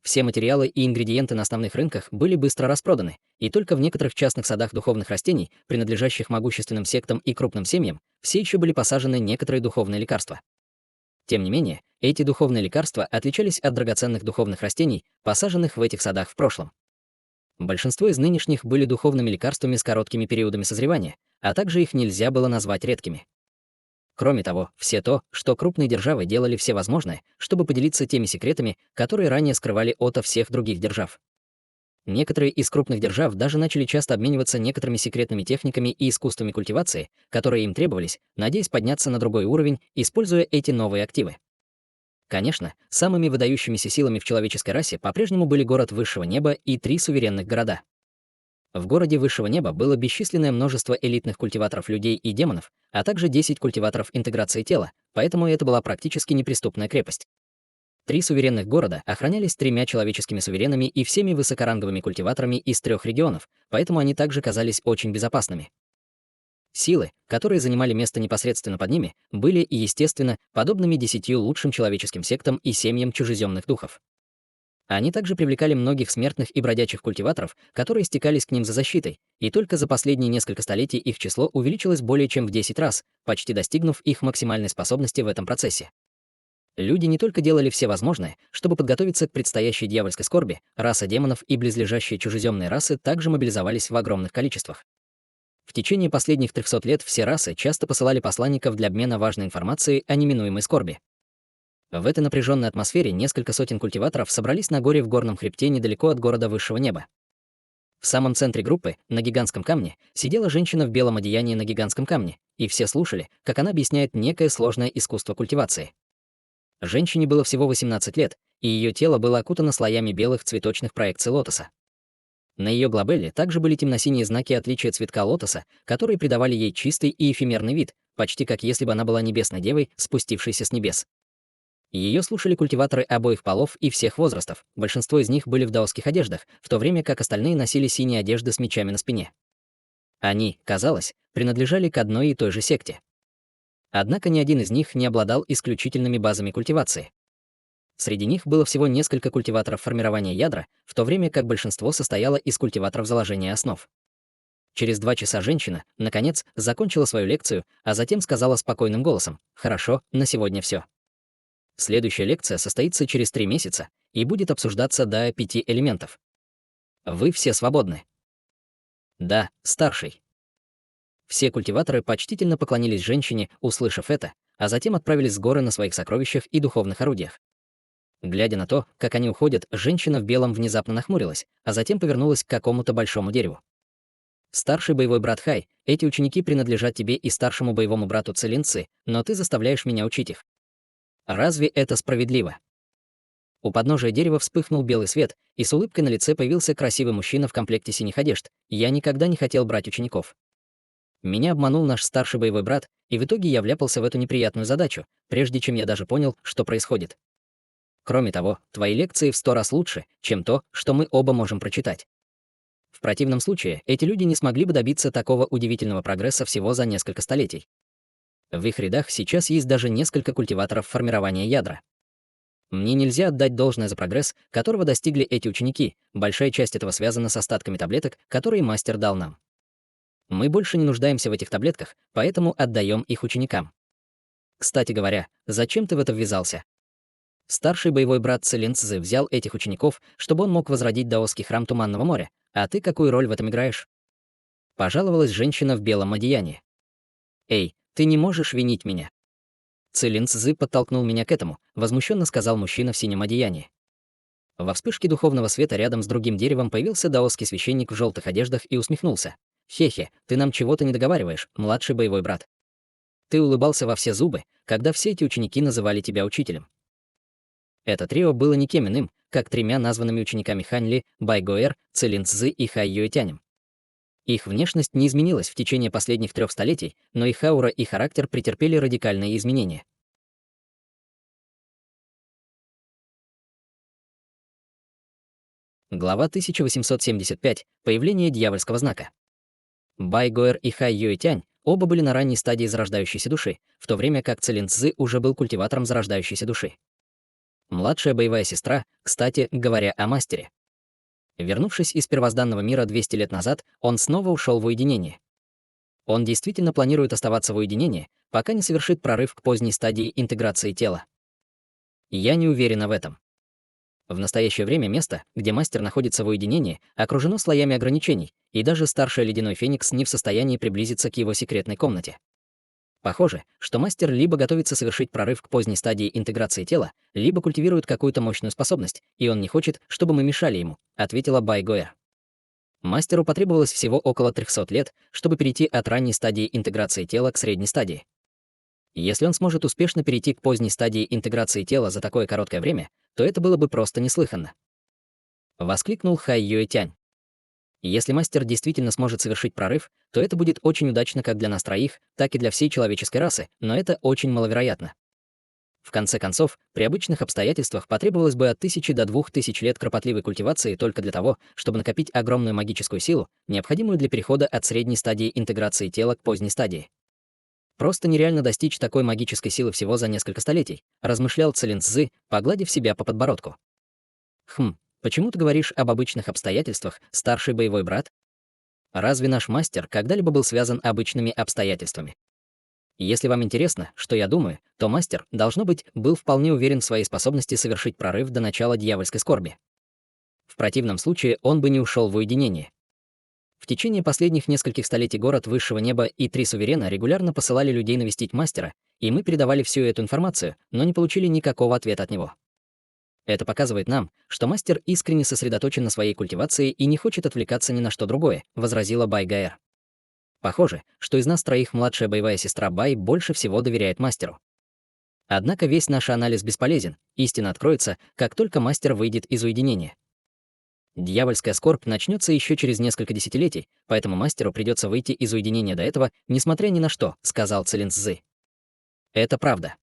Все материалы и ингредиенты на основных рынках были быстро распроданы, и только в некоторых частных садах духовных растений, принадлежащих могущественным сектам и крупным семьям, все еще были посажены некоторые духовные лекарства. Тем не менее, эти духовные лекарства отличались от драгоценных духовных растений, посаженных в этих садах в прошлом. Большинство из нынешних были духовными лекарствами с короткими периодами созревания, а также их нельзя было назвать редкими. Кроме того, все то, что крупные державы делали все возможное, чтобы поделиться теми секретами, которые ранее скрывали ото всех других держав. Некоторые из крупных держав даже начали часто обмениваться некоторыми секретными техниками и искусствами культивации, которые им требовались, надеясь подняться на другой уровень, используя эти новые активы. Конечно, самыми выдающимися силами в человеческой расе по-прежнему были город высшего неба и 3 суверенных города. В городе высшего неба было бесчисленное множество элитных культиваторов людей и демонов, а также 10 культиваторов интеграции тела, поэтому это была практически неприступная крепость. 3 суверенных города охранялись 3 человеческими суверенами и всеми высокоранговыми культиваторами из 3 регионов, поэтому они также казались очень безопасными. Силы, которые занимали место непосредственно под ними, были, естественно, подобными 10 лучшим человеческим сектам и семьям чужеземных духов. Они также привлекали многих смертных и бродячих культиваторов, которые стекались к ним за защитой, и только за последние несколько столетий их число увеличилось более чем в 10 раз, почти достигнув их максимальной способности в этом процессе. Люди не только делали все возможное, чтобы подготовиться к предстоящей дьявольской скорби, раса демонов и близлежащие чужеземные расы также мобилизовались в огромных количествах. В течение последних 300 лет все расы часто посылали посланников для обмена важной информацией о неминуемой скорби. В этой напряженной атмосфере несколько сотен культиваторов собрались на горе в горном хребте недалеко от города высшего неба. В самом центре группы, на гигантском камне, сидела женщина в белом одеянии на гигантском камне, и все слушали, как она объясняет некое сложное искусство культивации. Женщине было всего 18 лет, и ее тело было окутано слоями белых цветочных проекций лотоса. На ее глобелле также были темно-синие знаки отличия цветка лотоса, которые придавали ей чистый и эфемерный вид, почти как если бы она была небесной девой, спустившейся с небес. Ее слушали культиваторы обоих полов и всех возрастов, большинство из них были в даосских одеждах, в то время как остальные носили синие одежды с мечами на спине. Они, казалось, принадлежали к одной и той же секте. Однако ни один из них не обладал исключительными базами культивации. Среди них было всего несколько культиваторов формирования ядра, в то время как большинство состояло из культиваторов заложения основ. Через 2 часа женщина, наконец, закончила свою лекцию, а затем сказала спокойным голосом: «Хорошо, на сегодня все. Следующая лекция состоится через 3 месяца и будет обсуждаться до 5 элементов. Вы все свободны». «Да, старший». Все культиваторы почтительно поклонились женщине, услышав это, а затем отправились с горы на своих сокровищах и духовных орудиях. Глядя на то, как они уходят, женщина в белом внезапно нахмурилась, а затем повернулась к какому-то большому дереву. «Старший боевой брат Хай, эти ученики принадлежат тебе и старшему боевому брату Целинцы, но ты заставляешь меня учить их. Разве это справедливо?» У подножия дерева вспыхнул белый свет, и с улыбкой на лице появился красивый мужчина в комплекте синих одежд. «Я никогда не хотел брать учеников. Меня обманул наш старший боевой брат, и в итоге я вляпался в эту неприятную задачу, прежде чем я даже понял, что происходит. Кроме того, твои лекции в 100 раз лучше, чем то, что мы оба можем прочитать. В противном случае эти люди не смогли бы добиться такого удивительного прогресса всего за несколько столетий. В их рядах сейчас есть даже несколько культиваторов формирования ядра. Мне нельзя отдать должное за прогресс, которого достигли эти ученики, большая часть этого связана с остатками таблеток, которые мастер дал нам. Мы больше не нуждаемся в этих таблетках, поэтому отдаем их ученикам. Кстати говоря, зачем ты в это ввязался? Старший боевой брат Целинцзы взял этих учеников, чтобы он мог возродить даосский храм Туманного моря, а ты какую роль в этом играешь? Пожаловалась женщина в белом одеянии. «Эй, ты не можешь винить меня». Целинцзы подтолкнул меня к этому, возмущенно сказал мужчина в синем одеянии. Во вспышке духовного света рядом с другим деревом появился даосский священник в желтых одеждах и усмехнулся. «Хе-хе, ты нам чего-то не договариваешь, младший боевой брат. Ты улыбался во все зубы, когда все эти ученики называли тебя учителем». Это трио было никем иным, как 3 названными учениками Ханьли, Байгоэр, Целинцзы и Хай Юэтянем. Их внешность не изменилась в течение последних 3 столетий, но их аура и характер претерпели радикальные изменения. Глава 1875. Появление дьявольского знака. Байгоэр и Хай Юэтянь оба были на ранней стадии зарождающейся души, в то время как Целинцзы уже был культиватором зарождающейся души. Младшая боевая сестра, кстати, говоря о мастере. Вернувшись из первозданного мира 200 лет назад, он снова ушел в уединение. Он действительно планирует оставаться в уединении, пока не совершит прорыв к поздней стадии интеграции тела. Я не уверена в этом. В настоящее время место, где мастер находится в уединении, окружено слоями ограничений, и даже старший ледяной феникс не в состоянии приблизиться к его секретной комнате. Похоже, что мастер либо готовится совершить прорыв к поздней стадии интеграции тела, либо культивирует какую-то мощную способность, и он не хочет, чтобы мы мешали ему, ответила Байгоэр. Мастеру потребовалось всего около 300 лет, чтобы перейти от ранней стадии интеграции тела к средней стадии. Если он сможет успешно перейти к поздней стадии интеграции тела за такое короткое время, то это было бы просто неслыханно. Воскликнул Хай Юэтянь. Если мастер действительно сможет совершить прорыв, то это будет очень удачно как для нас троих, так и для всей человеческой расы, но это очень маловероятно. В конце концов, при обычных обстоятельствах потребовалось бы от 1000 до 2000 лет кропотливой культивации только для того, чтобы накопить огромную магическую силу, необходимую для перехода от средней стадии интеграции тела к поздней стадии. Просто нереально достичь такой магической силы всего за несколько столетий, размышлял Цилин Цзы, погладив себя по подбородку. Почему ты говоришь об обычных обстоятельствах, старший боевой брат? Разве наш мастер когда-либо был связан обычными обстоятельствами? Если вам интересно, что я думаю, то мастер, должно быть, был вполне уверен в своей способности совершить прорыв до начала дьявольской скорби. В противном случае он бы не ушел в уединение. В течение последних нескольких столетий город Высшего Неба и три суверена регулярно посылали людей навестить мастера, и мы передавали всю эту информацию, но не получили никакого ответа от него. Это показывает нам, что мастер искренне сосредоточен на своей культивации и не хочет отвлекаться ни на что другое, возразила Бай Гаэр. Похоже, что из нас троих младшая боевая сестра Бай больше всего доверяет мастеру. Однако весь наш анализ бесполезен, истина откроется, как только мастер выйдет из уединения. Дьявольская скорбь начнется еще через несколько десятилетий, поэтому мастеру придется выйти из уединения до этого, несмотря ни на что, сказал Цилин Цзы. Это правда.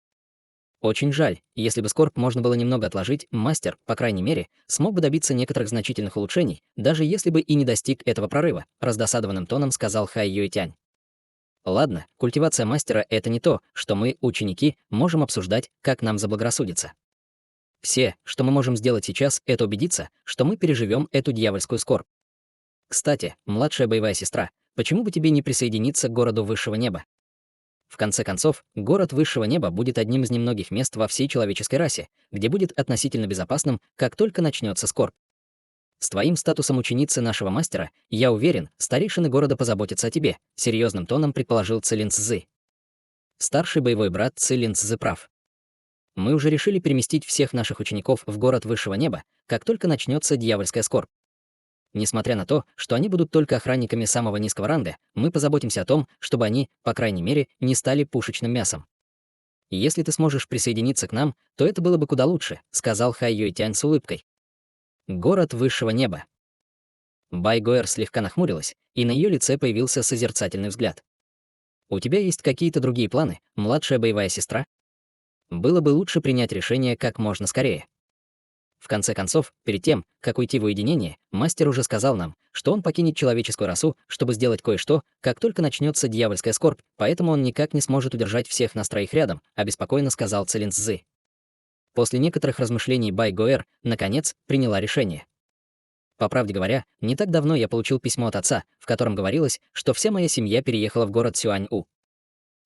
Очень жаль, если бы скорбь можно было немного отложить, мастер, по крайней мере, смог бы добиться некоторых значительных улучшений, даже если бы и не достиг этого прорыва, раздосадованным тоном сказал Хай Юйтянь. Ладно, культивация мастера — это не то, что мы, ученики, можем обсуждать, как нам заблагорассудится. Все, что мы можем сделать сейчас, это убедиться, что мы переживем эту дьявольскую скорбь. Кстати, младшая боевая сестра, почему бы тебе не присоединиться к городу Высшего Неба? В конце концов, город Высшего Неба будет одним из немногих мест во всей человеческой расе, где будет относительно безопасным, как только начнется скорбь. С твоим статусом ученицы нашего мастера, я уверен, старейшины города позаботятся о тебе, серьезным тоном предположил Цилин Цзы. Старший боевой брат Цилин Цзы прав. Мы уже решили переместить всех наших учеников в город Высшего Неба, как только начнется дьявольская скорбь. Несмотря на то, что они будут только охранниками самого низкого ранга, мы позаботимся о том, чтобы они, по крайней мере, не стали пушечным мясом. Если ты сможешь присоединиться к нам, то это было бы куда лучше, сказал Хай Юйтянь с улыбкой. Город Высшего Неба. Бай Гоэр слегка нахмурилась, и на ее лице появился созерцательный взгляд. У тебя есть какие-то другие планы, младшая боевая сестра? Было бы лучше принять решение как можно скорее. В конце концов, перед тем, как уйти в уединение, мастер уже сказал нам, что он покинет человеческую расу, чтобы сделать кое-что, как только начнется дьявольская скорбь, поэтому он никак не сможет удержать всех нас троих рядом, обеспокоенно сказал Цилин Цзы. После некоторых размышлений Бай Гоэр, наконец, приняла решение. По правде говоря, не так давно я получил письмо от отца, в котором говорилось, что вся моя семья переехала в город Сюань-У.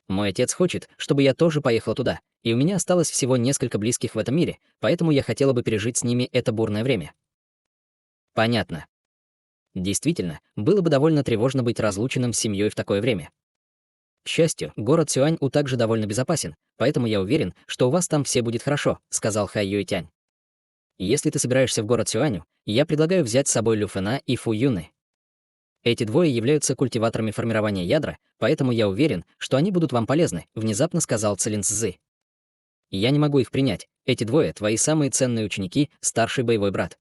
Мой отец хочет, чтобы я тоже поехал туда, и у меня осталось всего несколько близких в этом мире, поэтому я хотела бы пережить с ними это бурное время. Понятно. Действительно, было бы довольно тревожно быть разлученным с семьей в такое время. К счастью, город Сюань-У также довольно безопасен, поэтому я уверен, что у вас там все будет хорошо, сказал Хай Юйтянь. Если ты собираешься в город Сюаню, я предлагаю взять с собой Лю Фэна и Фу Юны. Эти двое являются культиваторами формирования ядра, поэтому я уверен, что они будут вам полезны, внезапно сказал Цилин Цзы. Я не могу их принять. Эти двое — твои самые ценные ученики, старший боевой брат.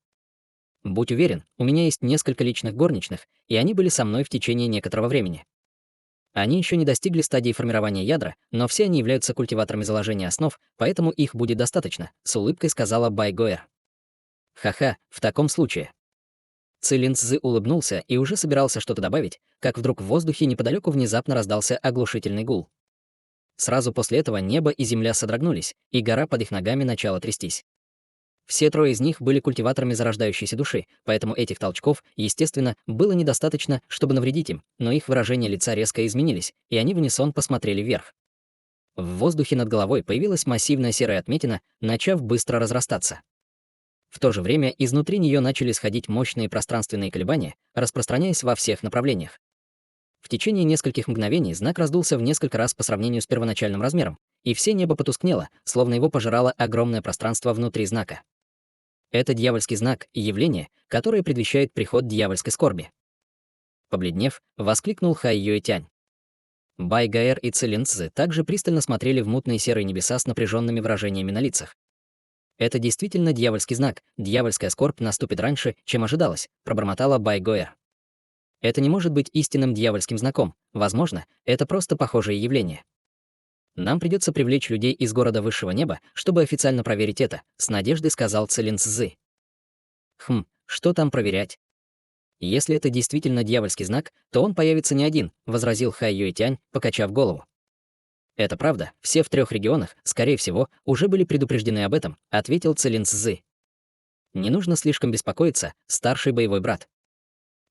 Будь уверен, у меня есть несколько личных горничных, и они были со мной в течение некоторого времени. Они еще не достигли стадии формирования ядра, но все они являются культиваторами заложения основ, поэтому их будет достаточно, с улыбкой сказала Бай Гоэр. Ха-ха, в таком случае. Цилин Цзы улыбнулся и уже собирался что-то добавить, как вдруг в воздухе неподалеку внезапно раздался оглушительный гул. Сразу после этого небо и земля содрогнулись, и гора под их ногами начала трястись. Все трое из них были культиваторами зарождающейся души, поэтому этих толчков, естественно, было недостаточно, чтобы навредить им, но их выражения лица резко изменились, и они в унисон посмотрели вверх. В воздухе над головой появилась массивная серая отметина, начав быстро разрастаться. В то же время изнутри нее начали сходить мощные пространственные колебания, распространяясь во всех направлениях. В течение нескольких мгновений знак раздулся в несколько раз по сравнению с первоначальным размером, и все небо потускнело, словно его пожирало огромное пространство внутри знака. Это дьявольский знак и явление, которое предвещает приход дьявольской скорби. Побледнев, воскликнул Хай Юэтянь. Бай Гаэр и Цилин Цзы также пристально смотрели в мутные серые небеса с напряженными выражениями на лицах. Это действительно дьявольский знак, дьявольская скорбь наступит раньше, чем ожидалось, пробормотала Бай Гоэр. Это не может быть истинным дьявольским знаком. Возможно, это просто похожее явление. Нам придется привлечь людей из города высшего неба, чтобы официально проверить это, с надеждой сказал Целин Цзы. Что там проверять? Если это действительно дьявольский знак, то он появится не один, возразил Хай Юэтянь, покачав голову. Это правда, все в 3 регионах, скорее всего, уже были предупреждены об этом, ответил Целин Цзы. Не нужно слишком беспокоиться, старший боевой брат.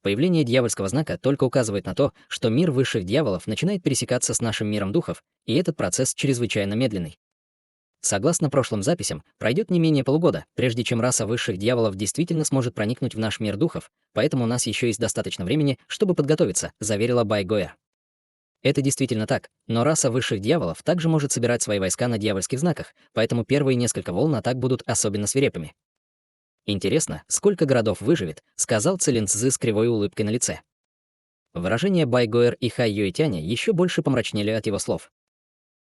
Появление дьявольского знака только указывает на то, что мир высших дьяволов начинает пересекаться с нашим миром духов, и этот процесс чрезвычайно медленный. Согласно прошлым записям, пройдет не менее полугода, прежде чем раса высших дьяволов действительно сможет проникнуть в наш мир духов, поэтому у нас еще есть достаточно времени, чтобы подготовиться, заверила Бай Гоэр. Это действительно так, но раса высших дьяволов также может собирать свои войска на дьявольских знаках, поэтому первые несколько волн атак будут особенно свирепыми. «Интересно, сколько городов выживет», — сказал Целин Цзы с кривой улыбкой на лице. Выражения Бай Гоэр и Хай Юэтяня еще больше помрачнели от его слов.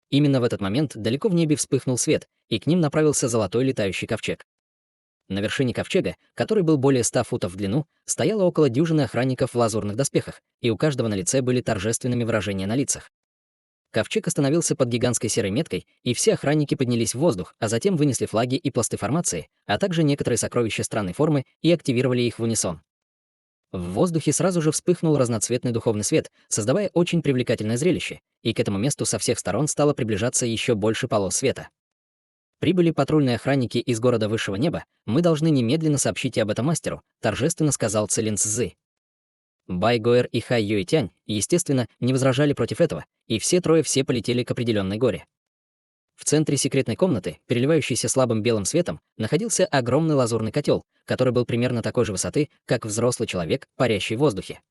Именно в этот момент далеко в небе вспыхнул свет, и к ним направился золотой летающий ковчег. На вершине ковчега, который был более 100 футов в длину, стояло около дюжины охранников в лазурных доспехах, и у каждого на лице были торжественными выражения на лицах. Ковчег остановился под гигантской серой меткой, и все охранники поднялись в воздух, а затем вынесли флаги и пласты формации, а также некоторые сокровища странной формы и активировали их в унисон. В воздухе сразу же вспыхнул разноцветный духовный свет, создавая очень привлекательное зрелище, и к этому месту со всех сторон стало приближаться еще больше полос света. «Прибыли патрульные охранники из города высшего неба, мы должны немедленно сообщить об этом мастеру», торжественно сказал Целин Цзы. Бай Гоэр и Хай Юэтянь, естественно, не возражали против этого, и все полетели к определенной горе. В центре секретной комнаты, переливающейся слабым белым светом, находился огромный лазурный котел, который был примерно такой же высоты, как взрослый человек, парящий в воздухе.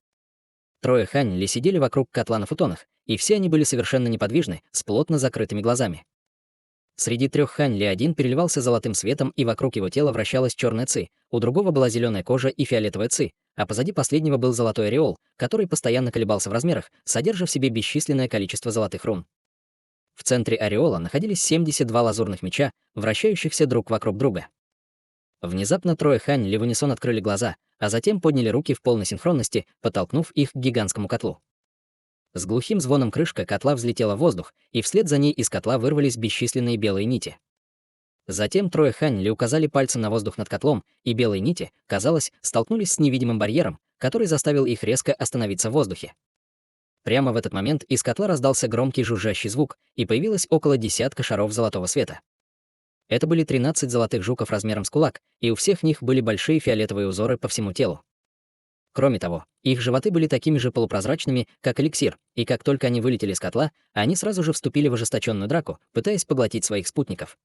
3 Хань Ли сидели вокруг котла на футонах, и все они были совершенно неподвижны, с плотно закрытыми глазами. Среди 3 Хань Ли один переливался золотым светом, и вокруг его тела вращалась черная ци, у другого была зеленая кожа и фиолетовая ци, а позади последнего был золотой ореол, который постоянно колебался в размерах, содержа в себе бесчисленное количество золотых рун. В центре ореола находились 72 лазурных меча, вращающихся друг вокруг друга. Внезапно 3 Хань Ли в унисон открыли глаза, а затем подняли руки в полной синхронности, подтолкнув их к гигантскому котлу. С глухим звоном крышка котла взлетела в воздух, и вслед за ней из котла вырвались бесчисленные белые нити. Затем 3 Хань Ли указали пальцем на воздух над котлом, и белые нити, казалось, столкнулись с невидимым барьером, который заставил их резко остановиться в воздухе. Прямо в этот момент из котла раздался громкий жужжащий звук, и появилось около десятка шаров золотого света. Это были 13 золотых жуков размером с кулак, и у всех них были большие фиолетовые узоры по всему телу. Кроме того, их животы были такими же полупрозрачными, как эликсир, и как только они вылетели из котла, они сразу же вступили в ожесточенную драку, пытаясь поглотить своих спутников.